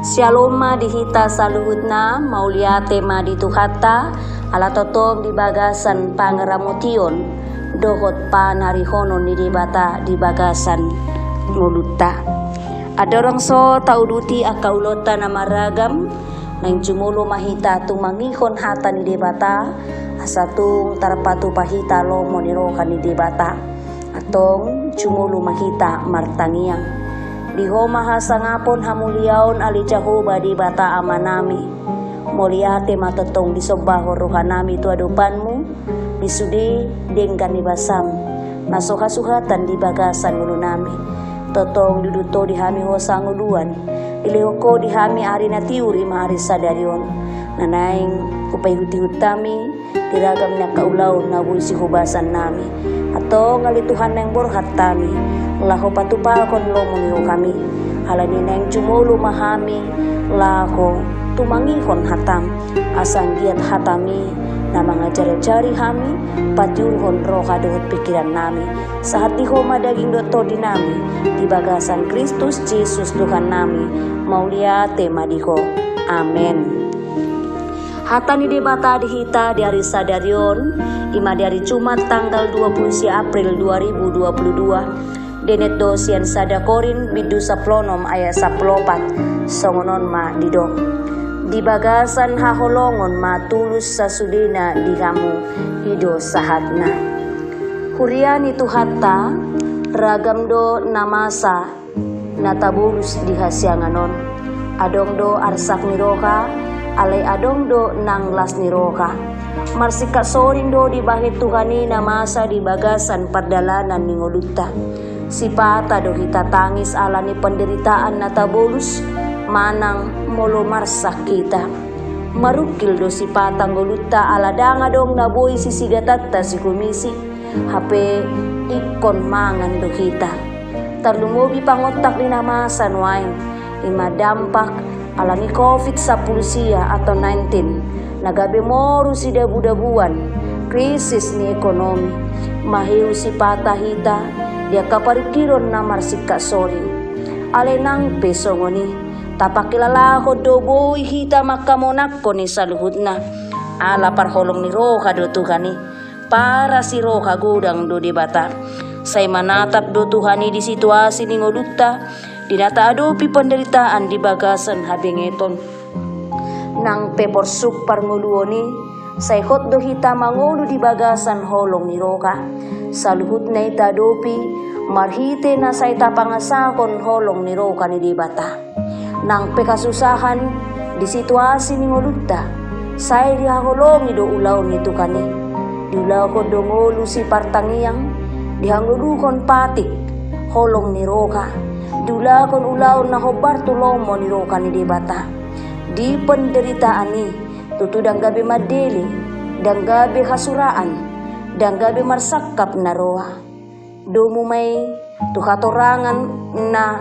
Shalom dihita saluhutna mauliate madituhatta ala totong di bagasan pangaramution dohot panarihonon di bata di bagasan ngulutta. Ada orang so tauduti akaulota na maragam nang jumulo mahita tumangihon hata ni debata asatung tarpatu pahita lo monirokan ni debata atong jumulo mahita martangiang. Diho mahasangapon hamuliaon ali Jehovah di bata amanami. Moliate matatong disobaho rohanami tuadupanmu. Disudi denggan ibasam. Nasuhasuhatan di bagasan ulunami. Totong duduto dihami ho sanguluan. Ilihoko dihami ari natiuri mahari sadarion. Nanaing upay huti-hutami. Diragam na kaulaw na buisi hubasan nami. Ato ngalituhan ng borhat tami. Laho patupakon lo muniro kami. Halani neng jumulu mahami. Laho tumangihon hatam. Asang giat hatami. Na mga jari-jari hami. Patiurhon roha dohot pikiran nami. Saat diho madaging doto dinami. Di bagasan Kristus Jesus Tuhan nami. Mauliate madiho. Amen. Hata ni debata dihita di hari sadarion. Ima di hari Jumat tanggal 20 April 2022. Denet dosian sadakorin bidu saplonom ayat saplopat songonon ma didok. Di bagasan haholongon ma tulus sasudina di kamu hido sahatna. Hurian itu hatta ragam do namasa natabulus di hasyanganon. Adong do arsak niroka alay adong do nang las niroka. Marsika sorin do di bahit tuhani namasa di bagasan pardalanan ni ngoluta. Sipata do kita tangis ala ni penderitaan natabulus manang molo marsak kita. Marukil do sipata ngoluta ala danga dong naboy sisigatatta si kumisi. Hape ikon mangan do kita. Tarlumubi pangotak ni namasan wain. Ima dampak ala ni COVID-19 atau 19. Nagabe moru si dabu-dabuan. Krisis ni ekonomi. Mahiu sipata hita. Dia kaparikiron na marsika sorin. Alenang peso ngoni. Tapakilalaho doboy hita makamonak ko ni saluhut na. Ala parholong ni roha do tuhani. Para si roha gudang do debata. Say manatap do tuhani di situasi ni ngoluta. Dinata adopi penderitaan di bagasan habingeton. Nang peporsuk parnguluoni. Say hot do hita mangulu di bagasan holong ni roka. Saluhut na itadopi, marhite na sa itapangasakon holong ni roka ni dibata. Nang pekasusahan, di situasi ni nguluta, say dihaholong do ulaw ni tukani. Diulaw ko do ngulu si partangiyang, dihangulukon patik, holong ni roka. Diulaw kon ulaw na hobar tulomo ni roka ni dibata. Di penderitaan ni, tutudang gabi madeli, dang gabi hasuraan, dan gabi marsakap na roha. Domo may tukatorangan na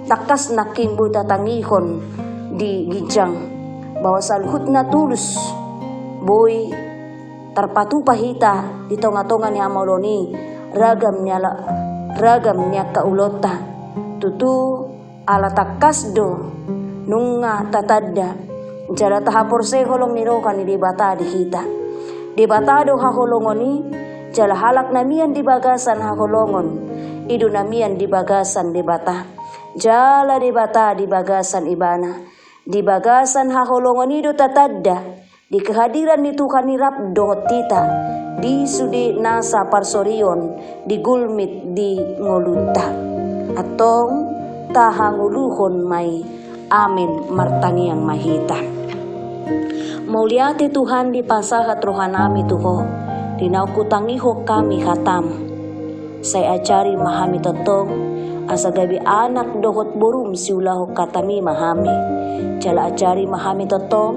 takas na kimbo tatangihon di gijang. Bawa salhut na tulus. Boy, tarpatu pahita di tonga-tonga ni amaloni. Ragam niya kaulota. Tutu ala takas do nunga tatadda. Jala tahapor se holong ni roka ni dibata di hita. Debatado haholongoni, jala halak namian di bagasan haholongon, idu namian di bagasan debata. Jala debata di bagasan ibana, di bagasan haholongoni do tatadda, di kehadiran itu kanirap dohotita, di sudi nasa parsorion, di gulmit di ngoluta. Atong tahanguluhon may amin martangi yang mahita. Mauliate Tuhan di pasahat rohanami tuho. Dinaukutangiho kami hatam. Say acari mahami totong. Asa gabi anak dohot burum siulaho katami mahami. Jala acari mahami totong.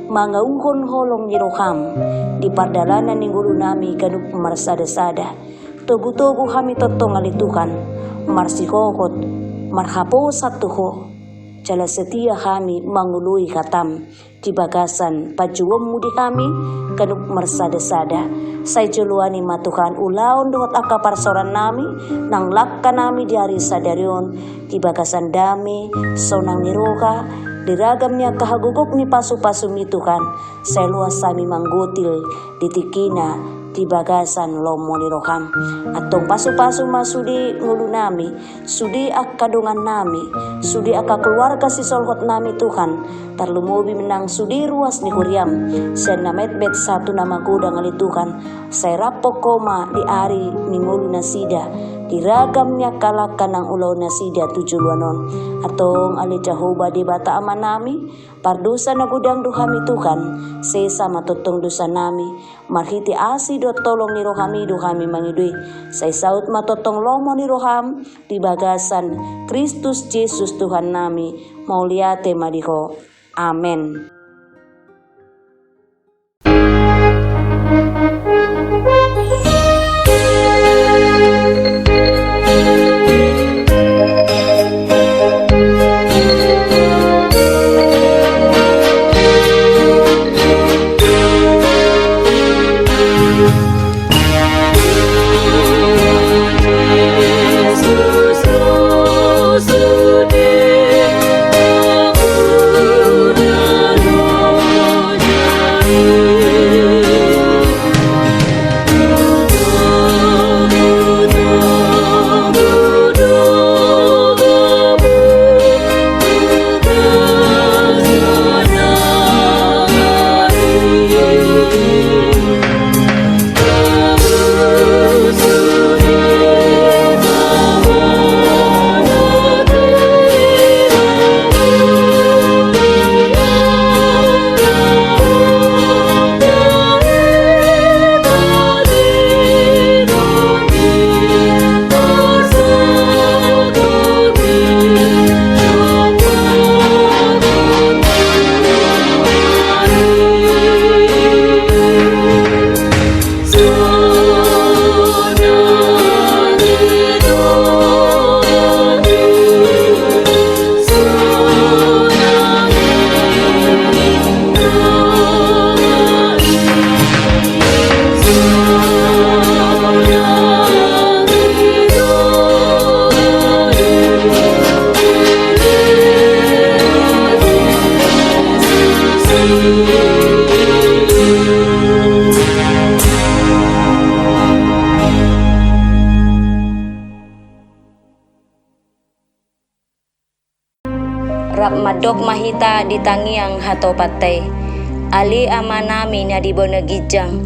Mangauhon holong ni roham. Di pardalanan ni guru nami kanup marsada-sada. Togu-togu hami totong alitukan. Marsihohot. Marhapo satuho. jala setia kami mangului katam, di bagasan pajuam mudi kami, kanuk mersada-sada. Say juluani matukan ulaon dohot aka parsoran nami, nang lakka nami di hari sadarion, di bagasan dami, sonang niroka, diragamnya kahagugok ni pasu-pasu mitukan, say luas sami manggutil, ditikina, di bagasan lomo ni roham. Atong pasu-pasu masudi ngulu nami, sudi akadungan nami, sudi aka keluarga si solhot nami Tuhan, tarlumubi menang sudi ruas ni huriam, sen namet bet satu nama gudang ali Tuhan, saya rapok koma di ari ni ngulu nasida, diragamnya kalakan ang ulaw nasida tujuluanon, atong ali Jehovah di bata ama nami, pardusa na gudang duhami Tuhan, sesa matutong dusa nami, marhiti asi do tolong ni rohami duhami mangidui, say saut matotong lomo ni roham, di bagasan Kristus Yesus Tuhan nami, mauliate madiho. Amen. Rap madok mahita di tangiang hato patay, ali ama nami na di bonagijang,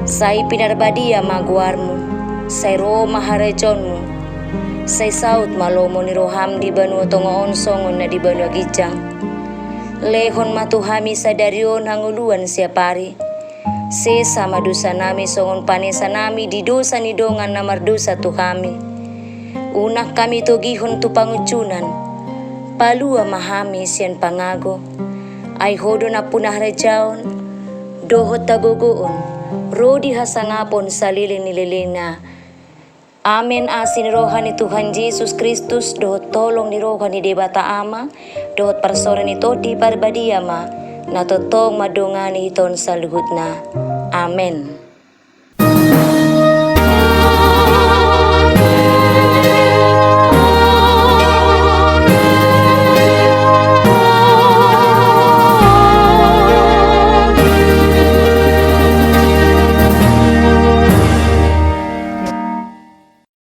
say pinarbadia maguarmu, say ro maharejonmu, say saut malomo ni roham di banu tongoon songon na di bonagijang, lehon matuhami sa darion hanguluan siapari, sesa madusa nami songon panesa nami di dosa ni dongan na mardusa tu kami, unak kami togihon tu pangucunan, palua mahami sian pangago, ay hodo na punah rejaon, dohot tagugoon, rodi hasangapon sa liling nililing na. Amen asin rohan ni Tuhan Yesus Kristus, dohot tolong ni rohan ni Debata Ama, dohot parsoran ni Toti Parbadiama, na totong madungani hiton sa luhut na. Amen.